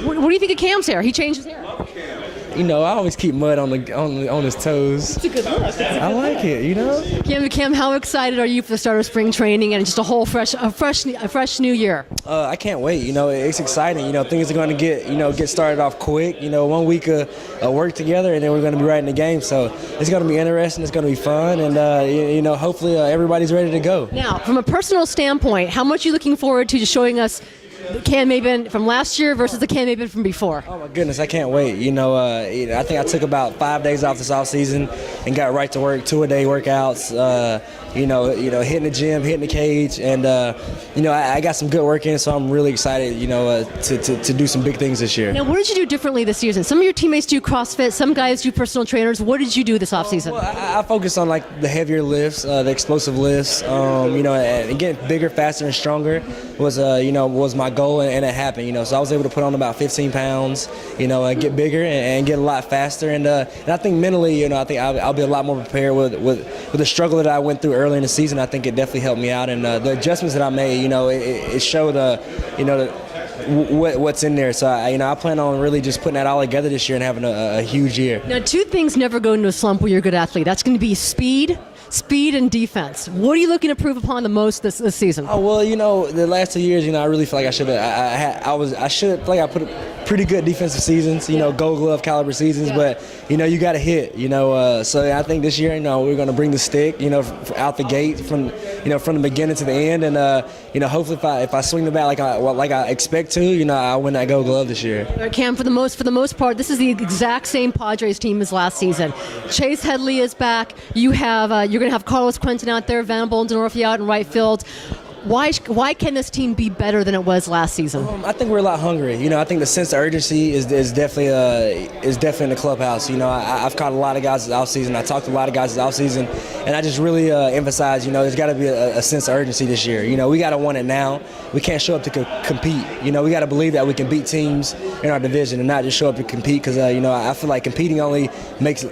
What do you think of Cam's hair? He changed his hair. You know, I always keep mud on his toes. It's a good look. I like it, you know. Cam, how excited are you for the start of spring training and just a fresh new year? I can't wait. You know, it's exciting. You know, things are going to get started off quick. You know, 1 week of work together, and then we're going to be right in the game. So it's going to be interesting. It's going to be fun, and you know, hopefully everybody's ready to go. Now, from a personal standpoint, how much are you looking forward to just showing us Cam Maybin from last year versus the Cam Maybin from before? Oh my goodness, I can't wait. You know, I think I took about 5 days off this off season and got right to work, 2-a-day workouts. You know, hitting the gym, hitting the cage, and you know, I got some good work in, so I'm really excited. You know, to do some big things this year. Now, what did you do differently this season? Some of your teammates do CrossFit, some guys do personal trainers. What did you do this off season? Well, I focused on like the heavier lifts, the explosive lifts. You know, and getting bigger, faster, and stronger was was my goal, and it happened. You know, so I was able to put on about 15 pounds. You know, get bigger and get a lot faster, and I think mentally, you know, I think I'll be a lot more prepared with the struggle that I went through early in the season. I think it definitely helped me out, and the adjustments that I made, you know, it showed what's in there. So I plan on really just putting that all together this year and having a huge year. Now, 2 things never go into a slump when you're a good athlete. That's going to be speed and defense. What are you looking to improve upon the most this season? Oh, well, you know, the last 2 years, you know, I really feel like I should put a pretty good defensive seasons, you know, Gold Glove caliber seasons, but you know, you got to hit, you know. So I think this year, you know, we're going to bring the stick, you know, out the gate from the beginning to the end, and you know, hopefully if I swing the bat like I expect to, you know, I'll win that Gold Glove this year. All right, Cam, for the most part, this is the exact same Padres team as last season. Chase Headley is back. You're going to have Carlos Quentin out there, Venable and Denorfia out in right field. Why can this team be better than it was last season? I think we're a lot hungry. You know, I think the sense of urgency is definitely in the clubhouse. You know, I've caught a lot of guys this offseason. I talked to a lot of guys this offseason, and I just really emphasize, you know, there's got to be a sense of urgency this year. You know, we got to want it now. We can't show up to compete. You know, we got to believe that we can beat teams in our division and not just show up to compete, because you know, I feel like competing only makes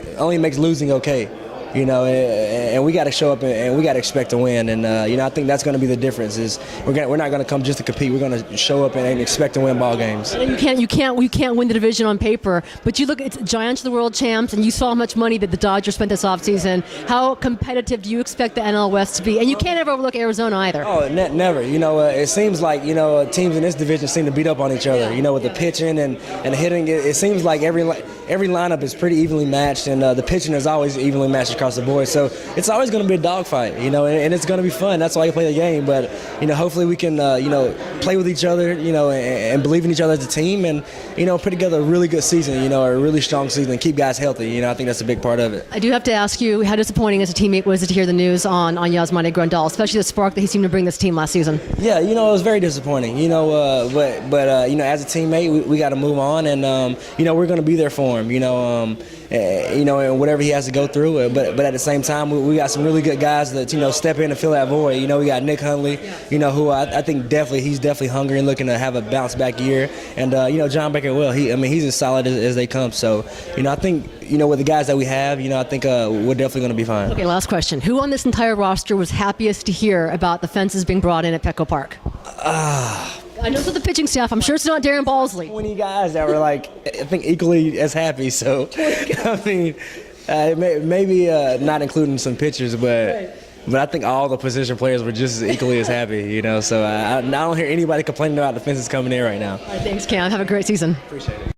losing okay. You know, and we got to show up and we got to expect to win, and you know, I think that's going to be the difference. Is we're not going to come just to compete. We're going to show up and expect to win ball games. You can't win the division on paper, but you look at Giants of the world champs, and you saw how much money that the Dodgers spent this offseason. How competitive do you expect the NL West to be? And you can't ever overlook Arizona either. Oh, never. You know, it seems like, you know, teams in this division seem to beat up on each other. You know, with the pitching and the hitting, it seems like every lineup is pretty evenly matched, and the pitching is always evenly matched across the board. So it's always going to be a dogfight, you know, and it's going to be fun. That's why you play the game. But you know, hopefully we can, you know, play with each other, you know, and believe in each other as a team, and you know, put together a really good season, you know, a really strong season, and keep guys healthy. You know, I think that's a big part of it. I do have to ask you, how disappointing as a teammate was it to hear the news on Yasmani Grandal, especially the spark that he seemed to bring this team last season? Yeah, you know, it was very disappointing. You know, but you know, as a teammate, we got to move on, and you know, we're going to be there for him. You know, and whatever he has to go through. But at the same time, we got some really good guys that, you know, step in and fill that void. You know, we got Nick Hundley, you know, who I think he's definitely hungry and looking to have a bounce back year. And you know, John Baker Will, he's as solid as they come. So, you know, I think, you know, with the guys that we have, you know, I think we're definitely going to be fine. Okay, last question. Who on this entire roster was happiest to hear about the fences being brought in at Petco Park? I know it's the pitching staff. I'm sure it's not Darren Balsley. 20 guys that were, like, I think equally as happy. So, I mean, maybe not including some pitchers, but I think all the position players were just as equally as happy, you know. So I don't hear anybody complaining about the fences coming in right now. All right, thanks, Cam. Have a great season. Appreciate it.